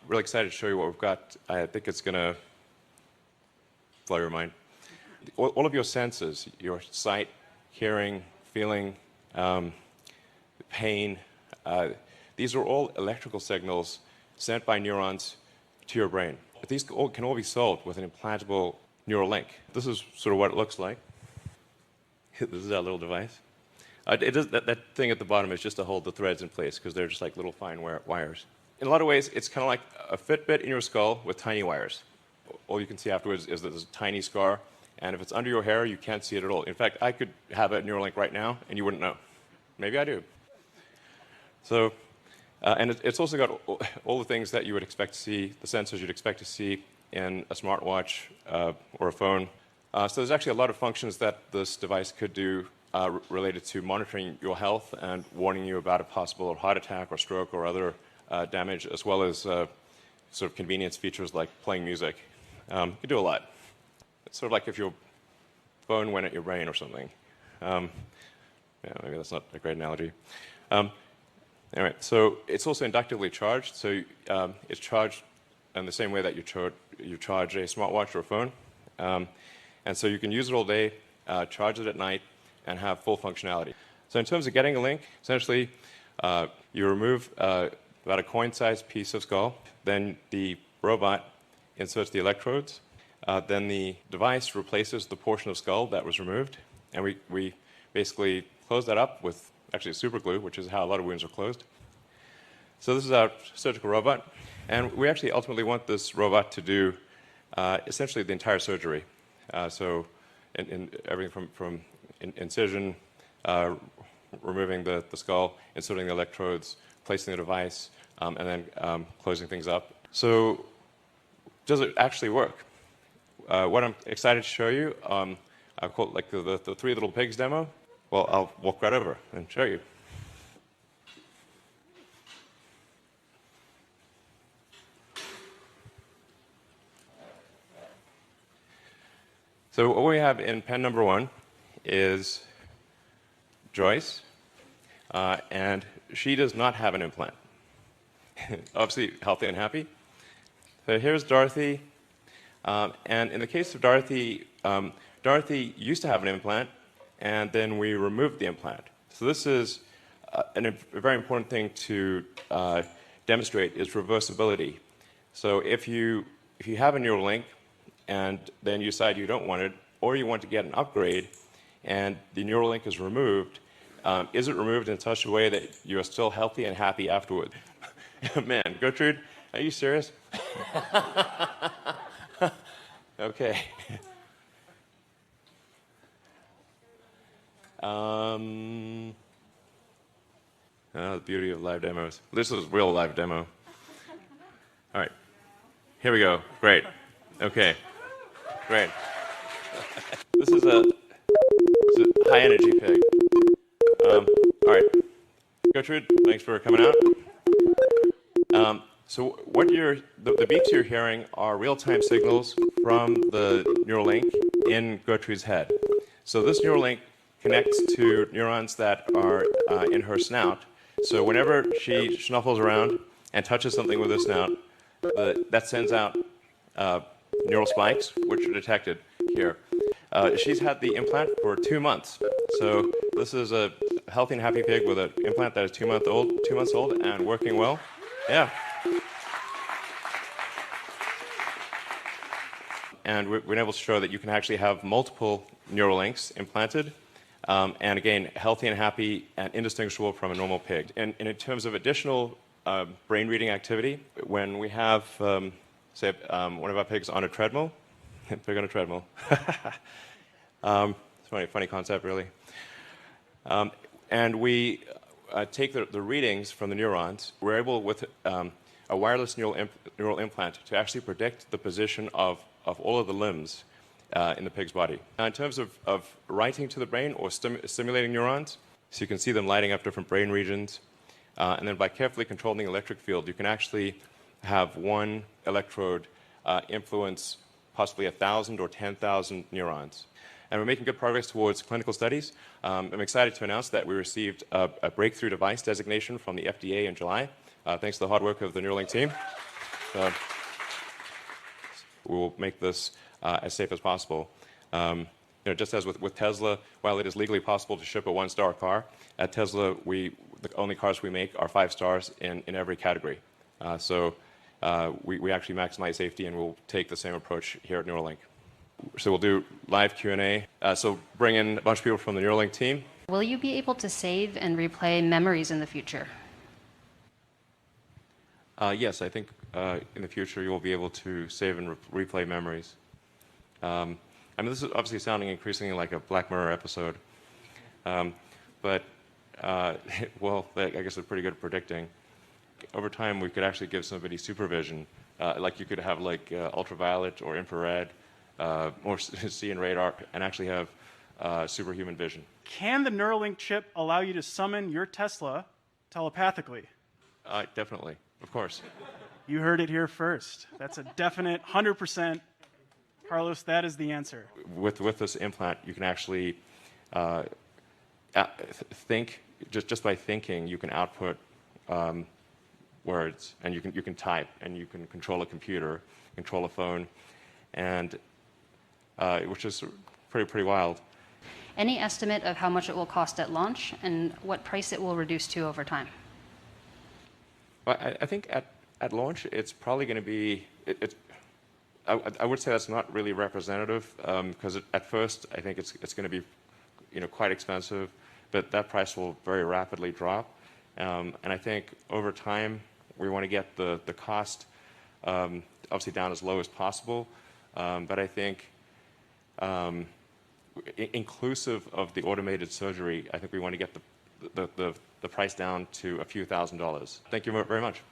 really excited to show you what we've got. I think it's going to blow your mind. All of your senses, your sight, hearing, feeling, pain, these are all electrical signals sent by neurons to your brain. These can all be solved with an implantable Neuralink. This is sort of what it looks like. This is our little device. That thing at the bottom is just to hold the threads in place because they're just like little fine wires. In a lot of ways, it's kind of like a Fitbit in your skull with tiny wires. All you can see afterwards is that there's a tiny scar, and if it's under your hair, you can't see it at all. In fact, I could have a Neuralink right now, and you wouldn't know. Maybe I do. So, and it's also got all the things that you would expect to see, the sensors you'd expect to see in a smartwatch or a phone. So there's actually a lot of functions that this device could do related to monitoring your health and warning you about a possible heart attack or stroke or other damage, as well as sort of convenience features like playing music. You can do a lot. It's sort of like if your phone went at your brain or something. Yeah, maybe that's not a great analogy. Anyway, so it's also inductively charged. So it's charged in the same way that you charge a smartwatch or a phone. And so you can use it all day, charge it at night, and have full functionality. So in terms of getting a link, essentially you remove about a coin-sized piece of skull. Then the robot inserts the electrodes. Then the device replaces the portion of skull that was removed. And we basically close that up with actually super glue, which is how a lot of wounds are closed. So this is our surgical robot. And we actually ultimately want this robot to do essentially the entire surgery. So in everything from incision, removing the skull, inserting the electrodes, placing the device, and then closing things up. So does it actually work? What I'm excited to show you, I'll call it like the Three Little Pigs demo. Well, I'll walk right over and show you. So what we have in pen number 1 is Joyce, and she does not have an implant. Obviously healthy and happy. So here's Dorothy, and in the case of Dorothy, Dorothy used to have an implant, and then we removed the implant. So this is a very important thing to demonstrate is reversibility. So if you have a Neuralink, and then you decide you don't want it, or you want to get an upgrade, and the Neuralink is removed, is it removed in such a way that you are still healthy and happy afterward? Man, Gertrude, are you serious? Okay. The beauty of live demos. This is a real live demo. All right. Here we go. Great. Okay. Great. This is a high-energy pig. All right. Gertrude, thanks for coming out. So what the beeps you're hearing are real-time signals from the Neuralink in Gertrude's head. So this Neuralink connects to neurons that are in her snout. So whenever she snuffles around and touches something with her snout, that sends out neural spikes, which are detected here. She's had the implant for 2 months. So this is a healthy and happy pig with an implant that is 2 months old and working well. Yeah. And we've been able to show that you can actually have multiple Neuralinks implanted, and again, healthy and happy and indistinguishable from a normal pig. And in terms of additional brain reading activity, when we have, say, one of our pigs on a treadmill, pig on a treadmill. It's a funny concept, really. And we take the readings from the neurons. We're able, with a wireless neural implant, to actually predict the position of all of the limbs in the pig's body. Now, in terms of writing to the brain or stimulating neurons, so you can see them lighting up different brain regions. And then by carefully controlling the electric field, you can actually have one electrode influence possibly 1,000 or 10,000 neurons. And we're making good progress towards clinical studies. I'm excited to announce that we received a breakthrough device designation from the FDA in July, thanks to the hard work of the Neuralink team. we will make this as safe as possible. Just as with Tesla, while it is legally possible to ship a 1-star car, at Tesla, the only cars we make are 5 stars in every category. So we actually maximize safety, and we'll take the same approach here at Neuralink. So we'll do live Q&A. So bring in a bunch of people from the Neuralink team. Will you be able to save and replay memories in the future? Yes, I think in the future you will be able to save and replay memories. I mean, this is obviously sounding increasingly like a Black Mirror episode, but well, I guess it's pretty good at predicting. Over time, we could actually give somebody supervision, like you could have like ultraviolet or infrared, or see in radar, and actually have superhuman vision. Can the Neuralink chip allow you to summon your Tesla telepathically? Definitely, of course. You heard it here first. That's a definite 100%. Carlos, that is the answer. With this implant, you can actually think, just by thinking, you can output words, and you can type, and you can control a computer, control a phone, and which is pretty wild. Any estimate of how much it will cost at launch and what price it will reduce to over time? Well, I think at launch, it's probably going to be, I would say that's not really representative, because at first, I think it's going to be quite expensive, but that price will very rapidly drop. And I think over time, we want to get the cost obviously down as low as possible. But I think inclusive of the automated surgery, I think we want to get the price down to a few $1,000s. Thank you very much.